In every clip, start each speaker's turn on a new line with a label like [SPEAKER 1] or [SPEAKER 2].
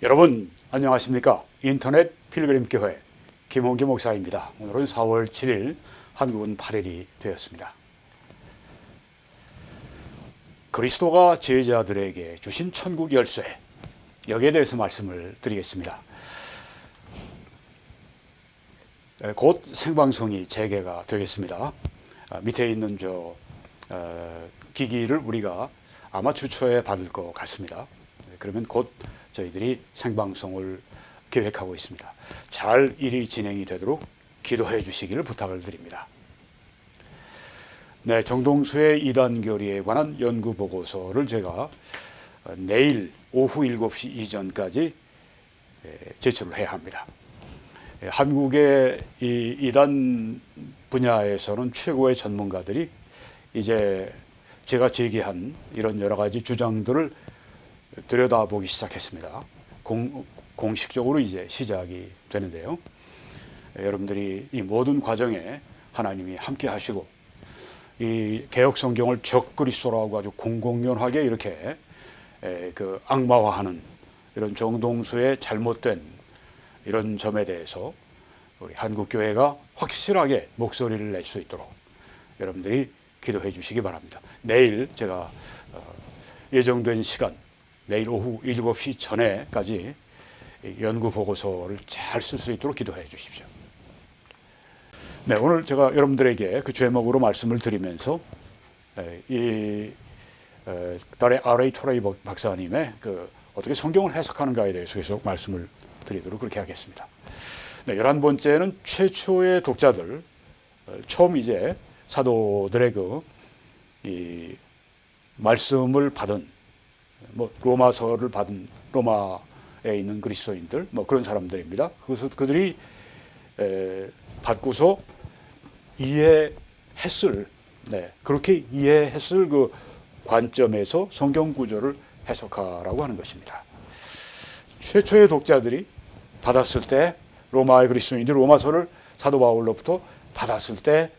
[SPEAKER 1] 여러분 안녕하십니까? 인터넷 필그림교회 김홍기 목사입니다. 오늘은 4월 7일, 한국은 8일이 되었습니다. 그리스도가 제자들에게 주신 천국 열쇠, 여기에 대해서 말씀을 드리겠습니다. 곧 생방송이 재개가 되겠습니다. 밑에 있는 기기를 우리가 아마 주초에 받을 것 같습니다. 그러면 곧 저희들이 생방송을 계획하고 있습니다. 잘 일이 진행이 되도록 기도해 주시기를 부탁을 드립니다. 네, 정동수의 이단교리에 관한 연구 보고서를 제가 내일 오후 7시 이전까지 제출을 해야 합니다. 한국의 이 이단 분야에서는 최고의 전문가들이 이제 제가 제기한 이런 여러 가지 주장들을 들여다보기 시작했습니다. 공식적으로 이제 시작이 되는데요. 여러분들이 이 모든 과정에 하나님이 함께 하시고 이 개혁 성경을 적그리스도라고 아주 공공연하게 이렇게 악마화하는 이런 정동수의 잘못된 이런 점에 대해서 우리 한국교회가 확실하게 목소리를 낼 수 있도록 여러분들이 기도해 주시기 바랍니다. 내일 제가 예정된 시간, 내일 오후 7시 전에까지 연구 보고서를 잘 쓸 수 있도록 기도해 주십시오. 네, 오늘 제가 여러분들에게 그 제목으로 말씀을 드리면서 이 달의 R.A. 토레이 박사님의 어떻게 성경을 해석하는가에 대해서 계속 말씀을 드리도록 그렇게 하겠습니다. 네, 11번째는 최초의 독자들, 처음 이제 사도들의 이 말씀을 받은 로마서를 받은 로마에 있는 그리스도인들 그런 사람들입니다. 그래서 그들이 받고서 이해했을 그렇게 이해했을 그 관점에서 성경 구조를 해석하라고 하는 것입니다. 최초의 독자들이 받았을 때 로마의 그리스도인들이 로마서를 사도 바울로부터 받았을 때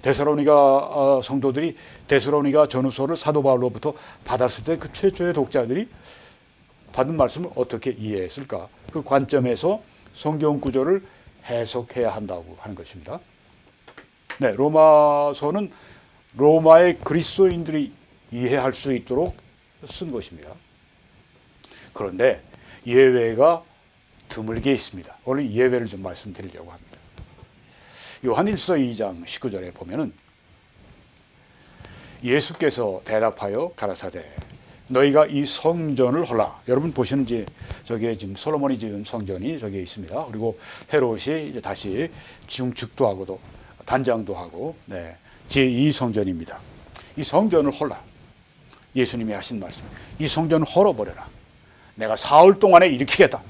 [SPEAKER 1] 데살로니가 성도들이 데살로니가 전후서를 사도 바울로부터 받았을 때 그 최초의 독자들이 받은 말씀을 어떻게 이해했을까? 그 관점에서 성경 구조를 해석해야 한다고 하는 것입니다. 네, 로마서는 로마의 그리스도인들이 이해할 수 있도록 쓴 것입니다. 그런데 예외가 드물게 있습니다. 오늘 예외를 좀 말씀드리려고 합니다. 요한일서 2장 19절에 보면은 예수께서 대답하여 가라사대 너희가 이 성전을 헐라. 여러분 보시는지 저기에 지금 솔로몬이 지은 성전이 저기에 있습니다. 그리고 헤롯이 이제 다시 증축도 하고도 단장도 하고 제2 성전입니다. 이 성전을 헐라. 예수님이 하신 말씀. 이 성전을 헐어버려라. 내가 사흘 동안에 일으키겠다.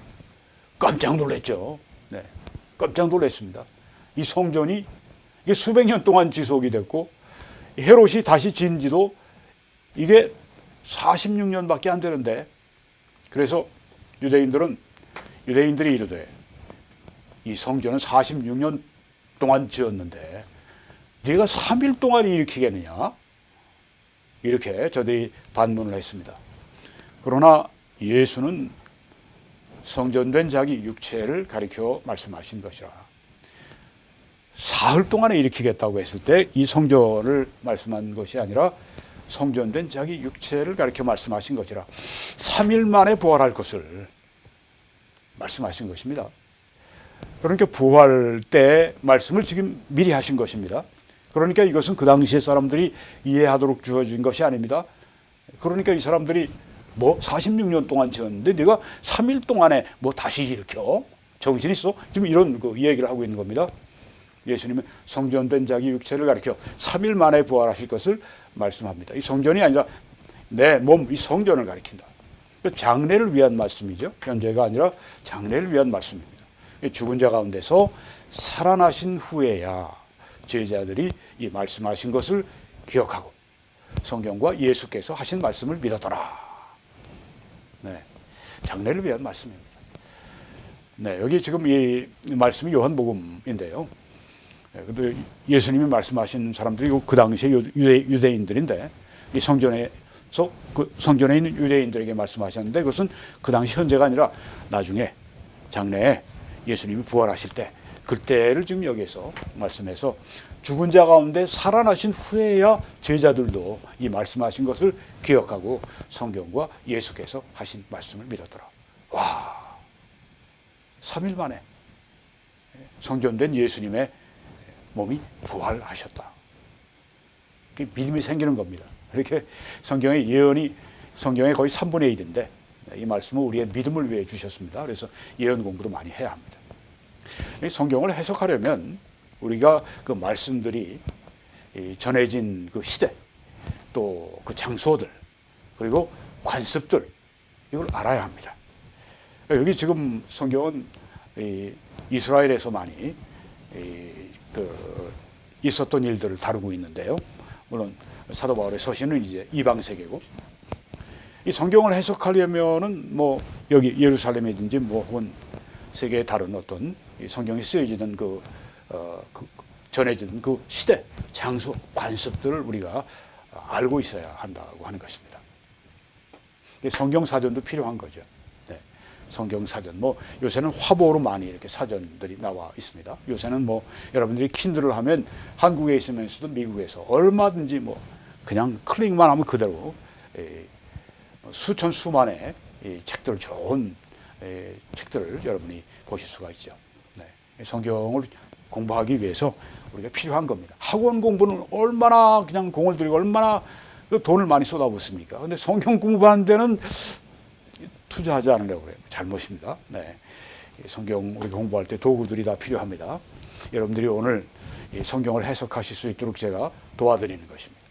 [SPEAKER 1] 깜짝 놀랐죠. 네, 깜짝 놀랐습니다. 이 성전이 이게 수백 년 동안 지속이 됐고 헤롯이 다시 지은 지도 이게 46년밖에 안 되는데 그래서 유대인들이 이르되 이 성전은 46년 동안 지었는데 네가 3일 동안 일으키겠느냐? 이렇게 저들이 반문을 했습니다. 그러나 예수는 성전된 자기 육체를 가리켜 말씀하신 것이라. 사흘 동안에 일으키겠다고 했을 때 이 성전을 말씀한 것이 아니라 성전된 자기 육체를 가리켜 말씀하신 것이라 3일 만에 부활할 것을 말씀하신 것입니다. 그러니까 부활 때 말씀을 지금 미리 하신 것입니다. 그러니까 이것은 그 당시의 사람들이 이해하도록 주어진 것이 아닙니다. 그러니까 이 사람들이 46년 동안 지었는데 네가 3일 동안에 다시 일으켜? 정신 있어? 지금 이런 얘기를 하고 있는 겁니다. 예수님은 성전된 자기 육체를 가리켜 3일 만에 부활하실 것을 말씀합니다. 이 성전이 아니라 내 몸, 이 성전을 가리킨다. 장례를 위한 말씀이죠. 현재가 아니라 장례를 위한 말씀입니다. 죽은 자 가운데서 살아나신 후에야 제자들이 이 말씀하신 것을 기억하고 성경과 예수께서 하신 말씀을 믿었더라. 네, 장례를 위한 말씀입니다. 네, 여기 지금 이 말씀이 요한복음인데요. 예수님이 말씀하신 사람들이 그 당시에 유대인들인데 이 성전에 그래서 그 성전에 있는 유대인들에게 말씀하셨는데 그것은 그 당시 현재가 아니라 나중에 장래에 예수님이 부활하실 때 그때를 지금 여기에서 말씀해서 죽은 자 가운데 살아나신 후에야 제자들도 이 말씀하신 것을 기억하고 성경과 예수께서 하신 말씀을 믿었더라. 와, 3일 만에 성전된 예수님의 몸이 부활하셨다. 믿음이 생기는 겁니다. 이렇게 성경의 예언이 성경의 거의 3분의 1인데 이 말씀은 우리의 믿음을 위해 주셨습니다. 그래서 예언 공부도 많이 해야 합니다. 성경을 해석하려면 우리가 그 말씀들이 전해진 그 시대 또 그 장소들 그리고 관습들 이걸 알아야 합니다. 여기 지금 성경은 이스라엘에서 많이 있었던 일들을 다루고 있는데요. 물론 사도 바울의 서신은 이제 이방 세계고 이 성경을 해석하려면은 뭐 여기 예루살렘이든지 뭐 혹은 세계의 다른 어떤 성경이 쓰여지던 전해지던 그 시대, 장소, 관습들을 우리가 알고 있어야 한다고 하는 것입니다. 성경 사전도 필요한 거죠. 네. 성경 사전, 뭐 요새는 화보로 많이 이렇게 사전들이 나와 있습니다. 요새는 뭐 여러분들이 킨들을 하면 한국에 있으면서도 미국에서 얼마든지 뭐 그냥 클릭만 하면 그대로 수천 수만의 책들 좋은 책들을 여러분이 보실 수가 있죠. 네. 성경을 공부하기 위해서 우리가 필요한 겁니다. 학원 공부는 얼마나 그냥 공을 들이고 얼마나 돈을 많이 쏟아붓습니까? 근데 성경 공부하는 데는 투자하지 않으려고 그래요. 잘못입니다. 네. 성경 우리 공부할 때 도구들이 다 필요합니다. 여러분들이 오늘 성경을 해석하실 수 있도록 제가 도와드리는 것입니다.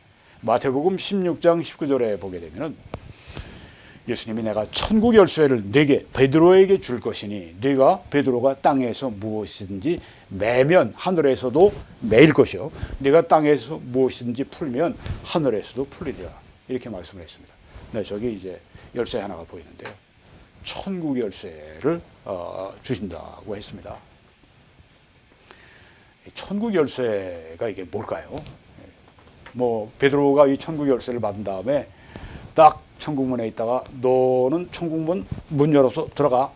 [SPEAKER 1] 마태복음 16장 19절에 보게 되면은 예수님이 내가 천국 열쇠를 네게 베드로에게 줄 것이니 네가 베드로가 땅에서 무엇이든지 매면 하늘에서도 매일 것이요 네가 땅에서 무엇이든지 풀면 하늘에서도 풀리리라 이렇게 말씀을 했습니다. 네, 저기 이제 열쇠 하나가 보이는데요. 천국 열쇠를 주신다고 했습니다. 천국 열쇠가 이게 뭘까요? 뭐 베드로가 이 천국 열쇠를 받은 다음에 딱 천국문에 있다가 너는 천국문 문 열어서 들어가.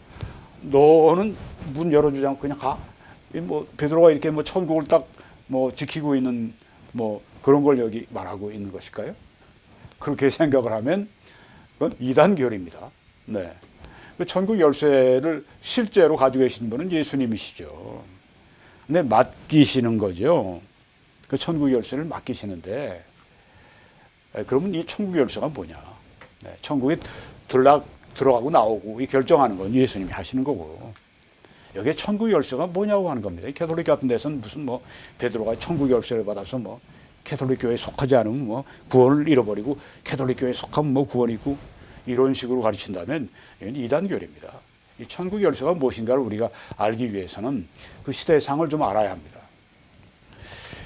[SPEAKER 1] 너는 문 열어주지 않고 그냥 가. 뭐 베드로가 이렇게 뭐 천국을 딱 뭐 지키고 있는 뭐 그런 걸 여기 말하고 있는 것일까요? 그렇게 생각을 하면 그건 이단결입니다. 네. 그 천국 열쇠를 실제로 가지고 계신 분은 예수님이시죠. 근데 맡기시는 거죠. 그 천국 열쇠를 맡기시는데 그러면 이 천국 열쇠가 뭐냐? 네, 천국에 들어가고 나오고 이 결정하는 건 예수님이 하시는 거고 여기에 천국 열쇠가 뭐냐고 하는 겁니다. 캐톨릭 같은 데서는 무슨 뭐 베드로가 천국 열쇠를 받아서 뭐 캐톨릭 교회에 속하지 않으면 뭐 구원을 잃어버리고 캐톨릭 교회에 속하면 뭐 구원이 있고 이런 식으로 가르친다면 이건 이단교리입니다. 이 천국 열쇠가 무엇인가를 우리가 알기 위해서는 그 시대상을 좀 알아야 합니다.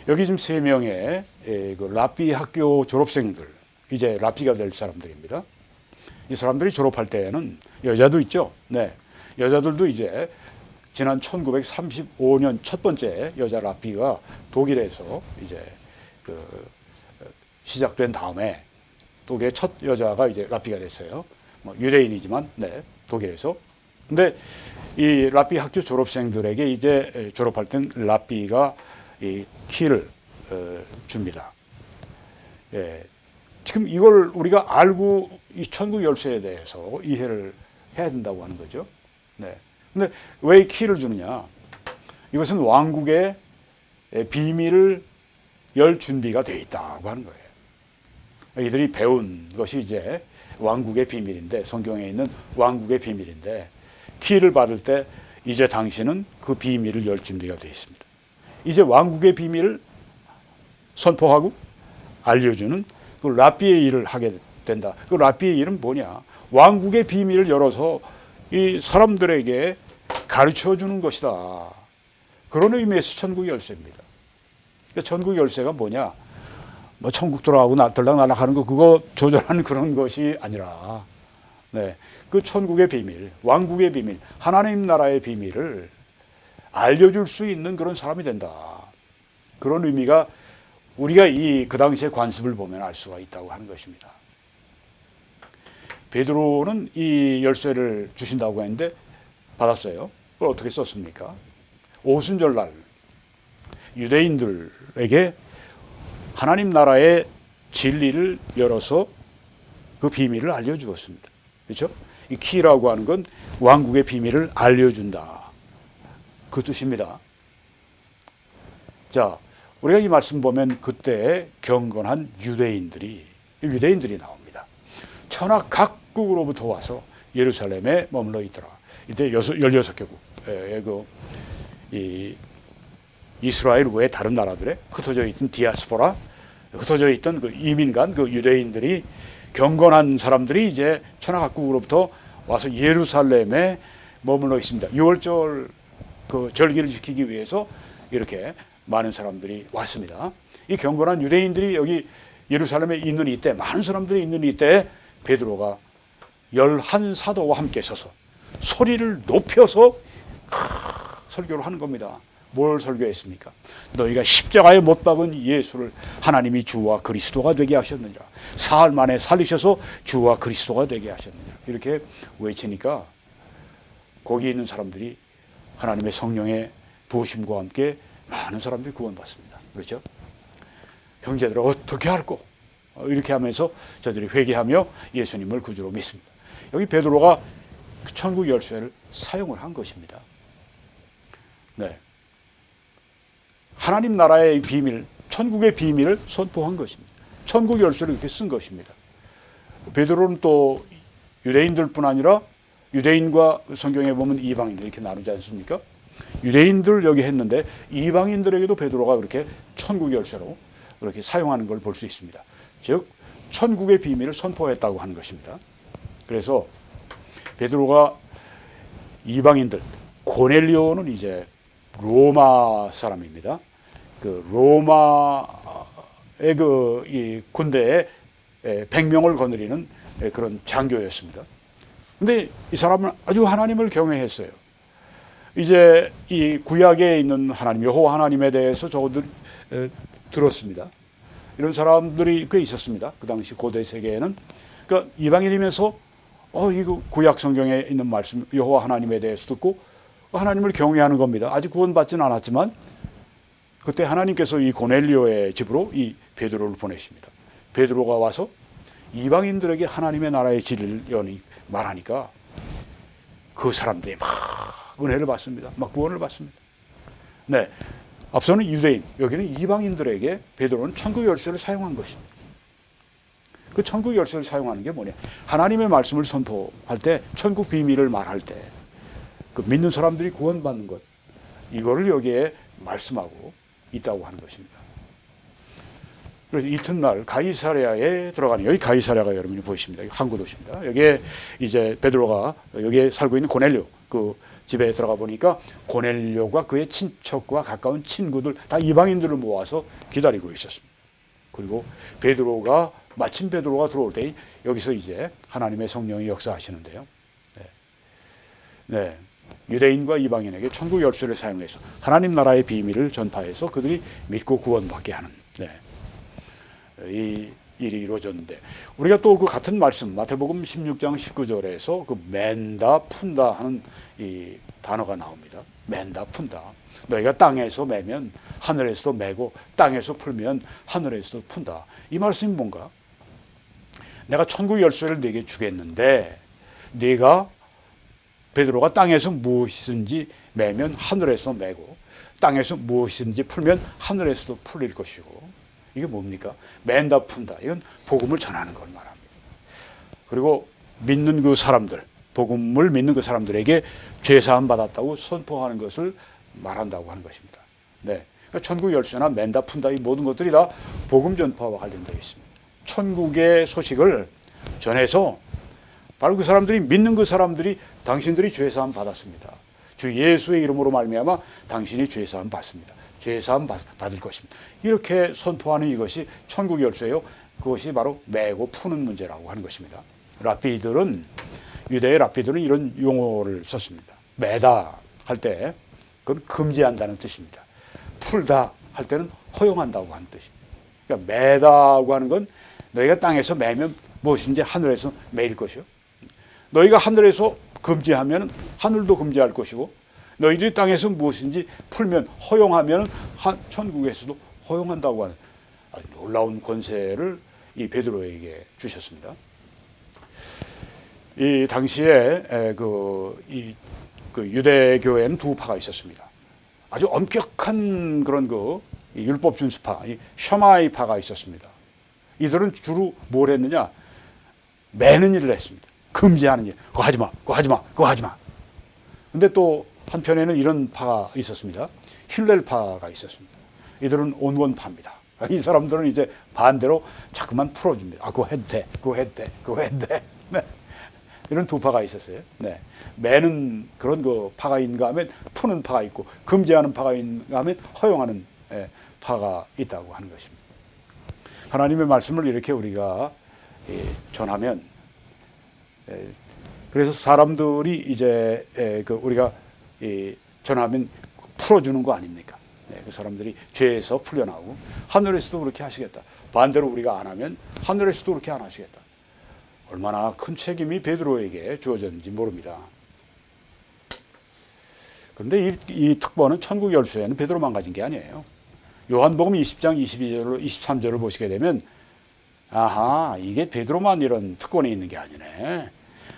[SPEAKER 1] 여기 지금 3명의 그 랍비 학교 졸업생들 이제 랍비가 될 사람들입니다. 이 사람들이 졸업할 때에는 여자도 있죠. 네. 여자들도 이제 지난 1935년 첫 번째 여자 랍비가 독일에서 이제 시작된 다음에 독일의 첫 여자가 이제 랍비가 됐어요. 뭐 유대인이지만 네, 독일에서. 근데 이 랍비 학교 졸업생들에게 이제 졸업할 땐 랍비가 이 키를 줍니다. 예. 지금 이걸 우리가 알고 이 천국 열쇠에 대해서 이해를 해야 된다고 하는 거죠. 네. 근데 왜 이 키를 주느냐? 이것은 왕국의 비밀을 열 준비가 되어 있다고 하는 거예요. 이들이 배운 것이 이제 왕국의 비밀인데, 성경에 있는 왕국의 비밀인데, 키를 받을 때 이제 당신은 그 비밀을 열 준비가 되어 있습니다. 이제 왕국의 비밀을 선포하고 알려주는 그 랍비의 일을 하게 된다. 그 랍비의 일은 뭐냐? 왕국의 비밀을 열어서 이 사람들에게 가르쳐 주는 것이다. 그런 의미에서 천국 열쇠입니다. 그러니까 천국 열쇠가 뭐냐? 뭐 천국 들어가고 들락날락하는 거 그거 조절하는 그런 것이 아니라, 네, 그 천국의 비밀, 왕국의 비밀, 하나님 나라의 비밀을 알려줄 수 있는 그런 사람이 된다. 그런 의미가 우리가 그 당시의 관습을 보면 알 수가 있다고 하는 것입니다. 베드로는 이 열쇠를 주신다고 했는데 받았어요. 그걸 어떻게 썼습니까? 오순절날 유대인들에게 하나님 나라의 진리를 열어서 그 비밀을 알려주었습니다. 그렇죠? 이 키라고 하는 건 왕국의 비밀을 알려준다, 그 뜻입니다. 자, 우리가 이 말씀 보면 그때 경건한 유대인들이 나옵니다. 천하 각국으로부터 와서 예루살렘에 머물러 있더라. 이때 16개국, 이스라엘 외 다른 나라들에 흩어져 있던 디아스포라, 흩어져 있던 그 이민간 그 유대인들이, 경건한 사람들이 이제 천하 각국으로부터 와서 예루살렘에 머물러 있습니다. 6월절 그 절기를 지키기 위해서 이렇게 많은 사람들이 왔습니다. 이 경건한 유대인들이 여기 예루살렘에 있는 이때, 많은 사람들이 있는 이때 베드로가 11사도와 함께 서서 소리를 높여서 설교를 하는 겁니다. 뭘 설교했습니까? 너희가 십자가에 못 박은 예수를 하나님이 주와 그리스도가 되게 하셨느니라. 사흘 만에 살리셔서 주와 그리스도가 되게 하셨느니라. 이렇게 외치니까 거기 있는 사람들이 하나님의 성령의 부으심과 함께 많은 사람들이 구원받습니다. 그렇죠? 형제들아 어떻게 할꼬? 이렇게 하면서 저들이 회개하며 예수님을 구주로 믿습니다. 여기 베드로가 그 천국 열쇠를 사용을 한 것입니다. 네. 하나님 나라의 비밀, 천국의 비밀을 선포한 것입니다. 천국 열쇠를 이렇게 쓴 것입니다. 베드로는 또 유대인들뿐 아니라 유대인과 성경에 보면 이방인들 이렇게 나누지 않습니까? 유대인들 여기 했는데 이방인들에게도 베드로가 그렇게 천국 열쇠로 그렇게 사용하는 걸 볼 수 있습니다. 즉 천국의 비밀을 선포했다고 하는 것입니다. 그래서 베드로가 이방인들, 고넬료는 이제 로마 사람입니다. 그 로마의 이 군대에 100명을 거느리는 그런 장교였습니다. 근데 이 사람은 아주 하나님을 경외했어요. 이제 이 구약에 있는 하나님, 여호와 하나님에 대해서 저들 들었습니다. 이런 사람들이 꽤 있었습니다. 그 당시 고대 세계에는. 그러니까 이방인이면서 이거 구약 성경에 있는 말씀, 여호와 하나님에 대해서 듣고 하나님을 경외하는 겁니다. 아직 구원받지는 않았지만 그때 하나님께서 이 고넬료의 집으로 이 베드로를 보내십니다. 베드로가 와서 이방인들에게 하나님의 나라의 진리를 말하니까 그 사람들이 막 은혜를 받습니다. 막 구원을 받습니다. 네, 앞서는 유대인, 여기는 이방인들에게 베드로는 천국 열쇠를 사용한 것입니다. 그 천국 열쇠를 사용하는 게 뭐냐? 하나님의 말씀을 선포할 때, 천국 비밀을 말할 때 그 믿는 사람들이 구원받는 것, 이거를 여기에 말씀하고 있다고 하는 것입니다. 그래서 이튿날 가이사랴에 들어가는, 여기 가이사랴가 여러분이 보이십니다. 항구 도시입니다. 여기에 이제 베드로가 여기에 살고 있는 고넬료 그 집에 들어가 보니까 고넬료가 그의 친척과 가까운 친구들 다 이방인들을 모아서 기다리고 있었습니다. 그리고 마침 베드로가 들어올 때 여기서 이제 하나님의 성령이 역사하시는데요. 네. 유대인과 이방인에게 천국 열쇠를 사용해서 하나님 나라의 비밀을 전파해서 그들이 믿고 구원받게 하는 이 일이 이루어졌는데, 우리가 또 그 같은 말씀 마태복음 16장 19절에서 그 맨다 푼다 하는 이 단어가 나옵니다. 맨다 푼다. 너희가 땅에서 매면 하늘에서도 매고 땅에서 풀면 하늘에서도 푼다. 이 말씀이 뭔가? 내가 천국 열쇠를 네게 주겠는데 네가 베드로가 땅에서 무엇이든지 매면 하늘에서 매고 땅에서 무엇이든지 풀면 하늘에서도 풀릴 것이고, 이게 뭡니까? 맨다 푼다. 이건 복음을 전하는 걸 말합니다. 그리고 믿는 그 사람들, 복음을 믿는 그 사람들에게 죄사함 받았다고 선포하는 것을 말한다고 하는 것입니다. 네, 그러니까 천국 열쇠나 맨다 푼다, 이 모든 것들이 다 복음 전파와 관련되어 있습니다. 천국의 소식을 전해서 바로 그 사람들이, 믿는 그 사람들이 당신들이 죄사함 받았습니다. 주 예수의 이름으로 말미암아 당신이 죄사함 받습니다. 죄사함 받을 것입니다. 이렇게 선포하는 이것이 천국 열쇠요. 그것이 바로 매고 푸는 문제라고 하는 것입니다. 유대의 랍비들은 이런 용어를 썼습니다. 매다 할 때 그건 금지한다는 뜻입니다. 풀다 할 때는 허용한다고 하는 뜻입니다. 그러니까 매다고 하는 건 너희가 땅에서 매면 무엇인지 하늘에서 매일 것이요. 너희가 하늘에서 금지하면 하늘도 금지할 것이고 너희들이 땅에서 무엇인지 풀면 허용하면 천국에서도 허용한다고 하는 아주 놀라운 권세를 이 베드로에게 주셨습니다. 이 당시에 그 유대교회는 두 파가 있었습니다. 아주 엄격한 그런 율법 준수파, 이 셔마이 파가 있었습니다. 이들은 주로 뭘 했느냐? 매는 일을 했습니다. 금지하는 일. 그거 하지 마, 그거 하지 마, 그거 하지 마. 근데 또 한편에는 이런 파가 있었습니다. 힐렐 파가 있었습니다. 이들은 온건파입니다. 이 사람들은 이제 반대로 자꾸만 풀어줍니다. 아, 그거 해도 돼, 그거 해도 돼, 그거 해도 돼. 네. 이런 두 파가 있었어요. 네. 매는 그런 파가 있는가 하면 푸는 파가 있고, 금지하는 파가 있는가 하면 허용하는 파가 있다고 하는 것입니다. 하나님의 말씀을 이렇게 우리가 전하면, 그래서 사람들이 이제 우리가 전하면 풀어주는 거 아닙니까? 네, 그 사람들이 죄에서 풀려나오고, 하늘에서도 그렇게 하시겠다. 반대로 우리가 안 하면 하늘에서도 그렇게 안 하시겠다. 얼마나 큰 책임이 베드로에게 주어졌는지 모릅니다. 그런데 이 특권은 천국 열쇠는 베드로만 가진 게 아니에요. 요한복음 20장 22절로 23절을 보시게 되면, 아하, 이게 베드로만 이런 특권이 있는 게 아니네.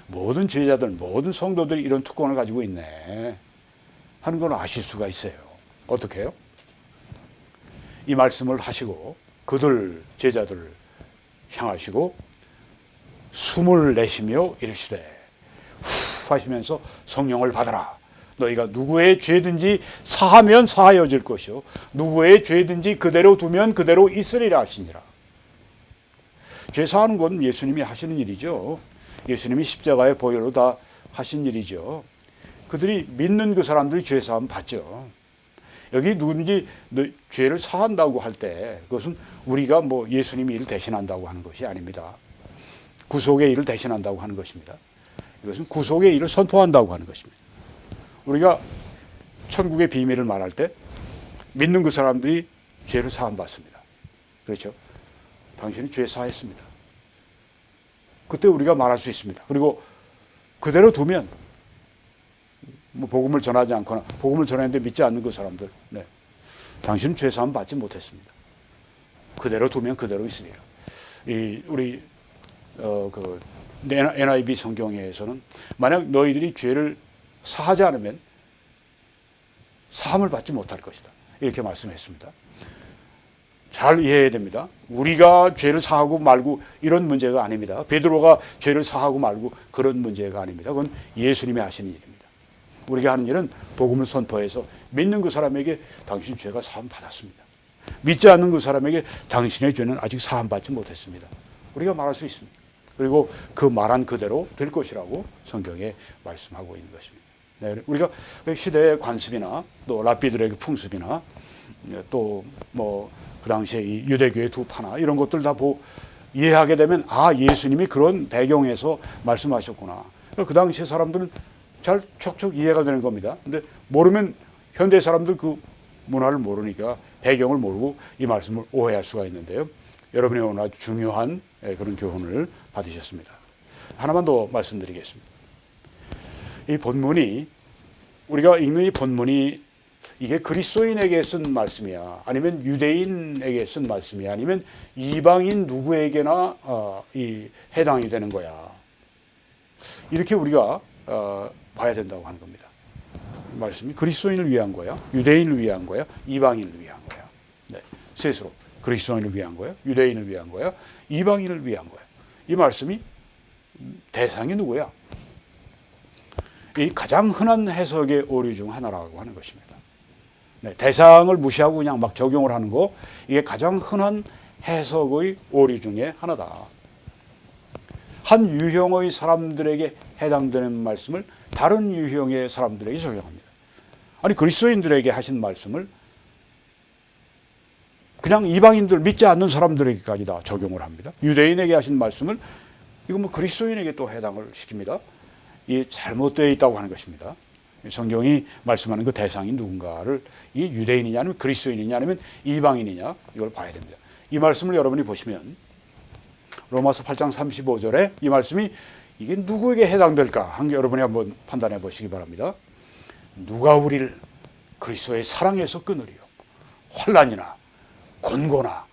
[SPEAKER 1] 모든 제자들, 모든 성도들이 이런 특권을 가지고 있네 하는 걸 아실 수가 있어요. 어떻게 해요? 이 말씀을 하시고 그들 제자들을 향하시고 숨을 내쉬며 이르시되 후 하시면서 성령을 받아라. 너희가 누구의 죄든지 사하면 사하여질 것이요 누구의 죄든지 그대로 두면 그대로 있으리라 하시니라. 죄 사하는 건 예수님이 하시는 일이죠. 예수님이 십자가의 보혈로 다 하신 일이죠. 그들이 믿는 그 사람들이 죄 사함 받죠. 여기 누군지 죄를 사한다고 할 때 그것은 우리가 뭐 예수님이 일을 대신한다고 하는 것이 아닙니다. 구속의 일을 대신한다고 하는 것입니다. 이것은 구속의 일을 선포한다고 하는 것입니다. 우리가 천국의 비밀을 말할 때 믿는 그 사람들이 죄를 사함 받습니다. 그렇죠? 당신이 죄 사했습니다. 그때 우리가 말할 수 있습니다. 그리고 그대로 두면 뭐 복음을 전하지 않거나 복음을 전했는데 믿지 않는 그 사람들, 네, 당신은 죄 사함 받지 못했습니다. 그대로 두면 그대로 있으리라. 우리 NIV 성경에서는 만약 너희들이 죄를 사하지 않으면 사함을 받지 못할 것이다. 이렇게 말씀했습니다. 잘 이해해야 됩니다. 우리가 죄를 사하고 말고 이런 문제가 아닙니다. 베드로가 죄를 사하고 말고 그런 문제가 아닙니다. 그건 예수님이 하시는 일입니다. 우리가 하는 일은 복음을 선포해서 믿는 그 사람에게 당신 죄가 사함 받았습니다. 믿지 않는 그 사람에게 당신의 죄는 아직 사함 받지 못했습니다. 우리가 말할 수 있습니다. 그리고 그 말한 그대로 될 것이라고 성경에 말씀하고 있는 것입니다. 네, 우리가 시대의 관습이나 또 랍비들에게 풍습이나 또 뭐 그 당시에 이 유대교의 두 파나 이런 것들 다 이해하게 되면 아, 예수님이 그런 배경에서 말씀하셨구나. 그 당시에 사람들은 잘 척척 이해가 되는 겁니다. 근데 모르면 현대 사람들 그 문화를 모르니까 배경을 모르고 이 말씀을 오해할 수가 있는데요. 여러분이 오늘 아주 중요한 그런 교훈을 받으셨습니다. 하나만 더 말씀드리겠습니다. 이 본문이 우리가 읽는 이 본문이 이게 그리스도인에게 쓴 말씀이야, 아니면 유대인에게 쓴 말씀이야, 아니면 이방인 누구에게나 해당이 되는 거야. 이렇게 우리가 봐야 된다고 하는 겁니다. 말씀이 그리스도인을 위한 거야, 유대인을 위한 거야, 이방인을 위한 거야. 네, 셋으로 그리스도인을 위한 거야, 유대인을 위한 거야, 이방인을 위한 거야. 이 말씀이 대상이 누구야? 이 가장 흔한 해석의 오류 중 하나라고 하는 것입니다. 네, 대상을 무시하고 그냥 막 적용을 하는 거, 이게 가장 흔한 해석의 오류 중에 하나다. 한 유형의 사람들에게 해당되는 말씀을 다른 유형의 사람들에게 적용합니다. 아니, 그리스도인들에게 하신 말씀을 그냥 이방인들, 믿지 않는 사람들에게까지 다 적용을 합니다. 유대인에게 하신 말씀을 이거 뭐 그리스도인에게 또 해당을 시킵니다. 이 잘못되어 있다고 하는 것입니다. 성경이 말씀하는 그 대상이 누군가를 이 유대인이냐 아니면 그리스도인이냐 아니면 이방인이냐 이걸 봐야 됩니다. 이 말씀을 여러분이 보시면 로마서 8장 35절에 이 말씀이 이게 누구에게 해당될까? 여러분이 한번 판단해 보시기 바랍니다. 누가 우리를 그리스도의 사랑에서 끊으리요? 환난이나 곤고나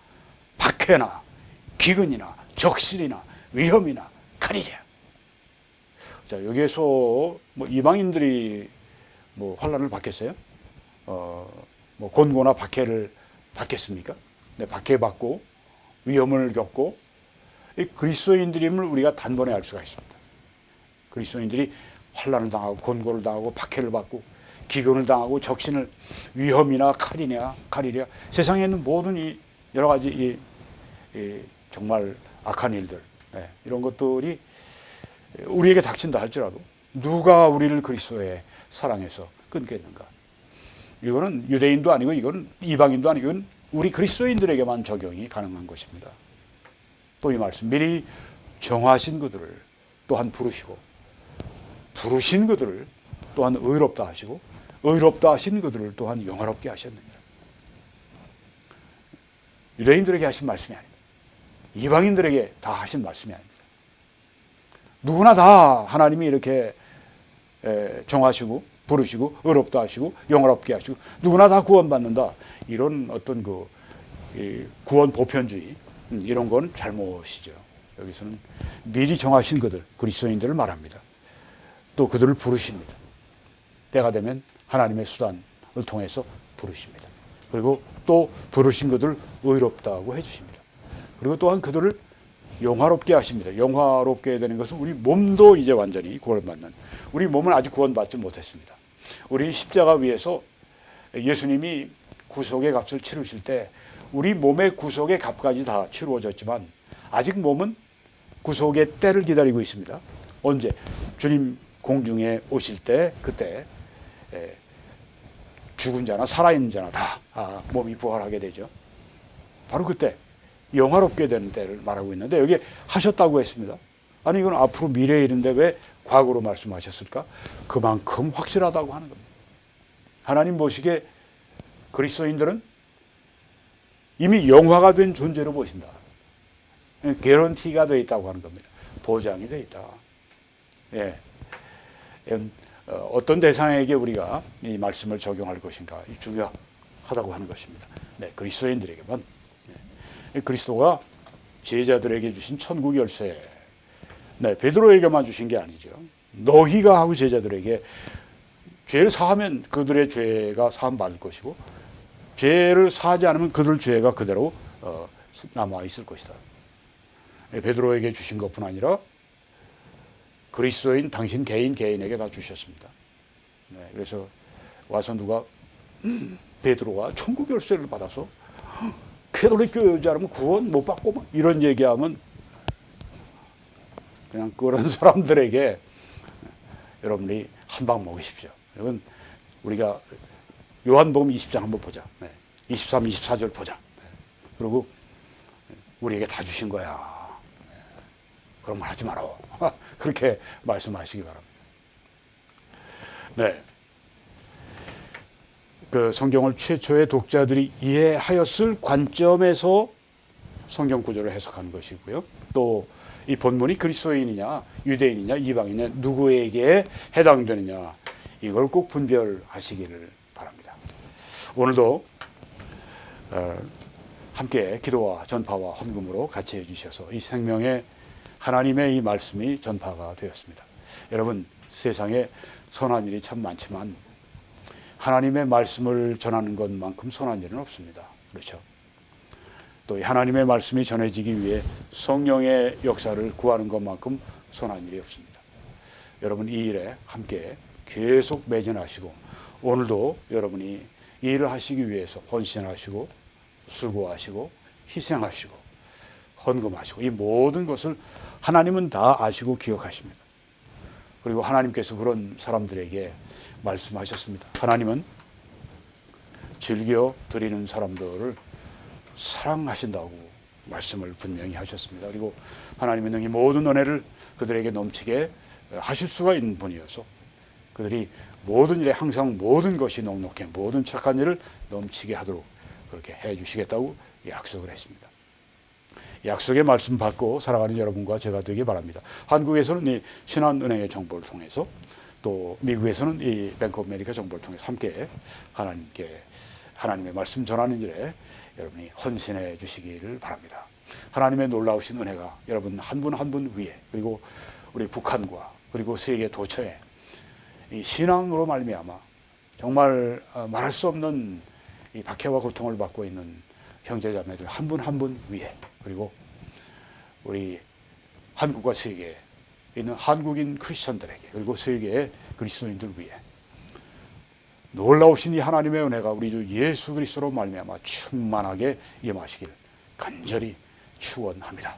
[SPEAKER 1] 박해나 기근이나 적신이나 위험이나 칼이랴. 자, 여기에서 뭐 이방인들이 뭐 환난을 받겠어요? 뭐 곤고나 박해를 받겠습니까? 네, 박해받고 위험을 겪고 이 그리스도인들임을 우리가 단번에 알 수가 있습니다. 그리스도인들이 환난을 당하고 곤고를 당하고 박해를 받고 기근을 당하고 적신을 위험이나 칼이랴 세상에 있는 모든 이 여러 가지 이 정말 악한 일들 이런 것들이 우리에게 닥친다 할지라도 누가 우리를 그리스도의 사랑에서 끊겠는가? 이거는 유대인도 아니고 이건 이방인도 아니고 이건 우리 그리스도인들에게만 적용이 가능한 것입니다. 또 이 말씀 미리 정하신 그들을 또한 부르시고 부르신 그들을 또한 의롭다 하시고 의롭다 하신 그들을 또한 영화롭게 하셨느니라. 유대인들에게 하신 말씀이 아닙니다. 이방인들에게 다 하신 말씀이 아닙니다. 누구나 다 하나님이 이렇게 정하시고 부르시고 의롭다 하시고 영화롭게 하시고 누구나 다 구원받는다. 이런 어떤 그 구원 보편주의 이런 건 잘못이죠. 여기서는 미리 정하신 그들 그리스도인들을 말합니다. 또 그들을 부르십니다. 때가 되면 하나님의 수단을 통해서 부르십니다. 그리고 또 부르신 그들을 의롭다고 해주십니다. 그리고 또한 그들을 영화롭게 하십니다. 영화롭게 되는 것은 우리 몸도 이제 완전히 구원받는, 우리 몸은 아직 구원받지 못했습니다. 우리 십자가 위에서 예수님이 구속의 값을 치르실 때 우리 몸의 구속의 값까지 다 치루어졌지만 아직 몸은 구속의 때를 기다리고 있습니다. 언제? 주님 공중에 오실 때 그때 죽은 자나 살아있는 자나 다 몸이 부활하게 되죠. 바로 그때 영화롭게 되는 때를 말하고 있는데 여기 하셨다고 했습니다. 아니 이건 앞으로 미래의 일인데 왜 과거로 말씀하셨을까? 그만큼 확실하다고 하는 겁니다. 하나님 보시기에 그리스도인들은 이미 영화가 된 존재로 보신다. 개런티가 되어 있다고 하는 겁니다. 보장이 되어 있다. 예. 어떤 대상에게 우리가 이 말씀을 적용할 것인가 중요하다고 하는 것입니다. 네, 그리스도인들에게만. 그리스도가 제자들에게 주신 천국 열쇠, 네, 베드로에게만 주신 게 아니죠. 너희가 하고 제자들에게 죄를 사하면 그들의 죄가 사함받을 것이고 죄를 사하지 않으면 그들 죄가 그대로 남아 있을 것이다. 베드로에게 주신 것뿐 아니라 그리스도인 당신 개인에게 다 주셨습니다. 네, 그래서 와서 누가 베드로가 천국 열쇠를 받아서 캐톨릭 교회 오지 않으면 구원 못 받고 막 이런 얘기하면 그냥 그런 사람들에게 여러분이 한 방 먹으십시오. 이건 우리가 요한복음 20장 한번 보자. 네. 23, 24절 보자. 네. 그리고 우리에게 다 주신 거야. 네. 그런 말 하지 마라. 그렇게 말씀하시기 바랍니다. 네. 그 성경을 최초의 독자들이 이해하였을 관점에서 성경 구조를 해석하는 것이고요. 또 이 본문이 그리스도인이냐, 유대인이냐, 이방인이냐, 누구에게 해당되느냐 이걸 꼭 분별하시기를 바랍니다. 오늘도 함께 기도와 전파와 헌금으로 같이 해주셔서 이 생명의 하나님의 이 말씀이 전파가 되었습니다. 여러분 세상에 선한 일이 참 많지만 하나님의 말씀을 전하는 것만큼 선한 일은 없습니다. 그렇죠? 또 하나님의 말씀이 전해지기 위해 성령의 역사를 구하는 것만큼 선한 일이 없습니다. 여러분 이 일에 함께 계속 매진하시고 오늘도 여러분이 이 일을 하시기 위해서 헌신하시고 수고하시고 희생하시고 헌금하시고 이 모든 것을 하나님은 다 아시고 기억하십니다. 그리고 하나님께서 그런 사람들에게 말씀하셨습니다. 하나님은 즐겨 드리는 사람들을 사랑하신다고 말씀을 분명히 하셨습니다. 그리고 하나님은 능히 모든 은혜를 그들에게 넘치게 하실 수가 있는 분이어서 그들이 모든 일에 항상 모든 것이 넉넉해 모든 착한 일을 넘치게 하도록 그렇게 해 주시겠다고 약속을 했습니다. 약속의 말씀 받고 살아가는 여러분과 제가 되기 바랍니다. 한국에서는 이 신한은행의 정보를 통해서, 또 미국에서는 이 뱅크 오브 아메리카 정보를 통해서 함께 하나님께 하나님의 말씀 전하는 일에 여러분이 헌신해 주시기를 바랍니다. 하나님의 놀라우신 은혜가 여러분 한 분 한 분 위에, 그리고 우리 북한과 그리고 세계 도처에 이 신앙으로 말미암아 정말 말할 수 없는 이 박해와 고통을 받고 있는 형제자매들 한 분 한 분 위에, 그리고 우리 한국과 세계에 있는 한국인 크리스천들에게, 그리고 세계의 그리스도인들 위에 놀라우신 이 하나님의 은혜가 우리 주 예수 그리스도로 말미암아 충만하게 임하시길 간절히 축원합니다.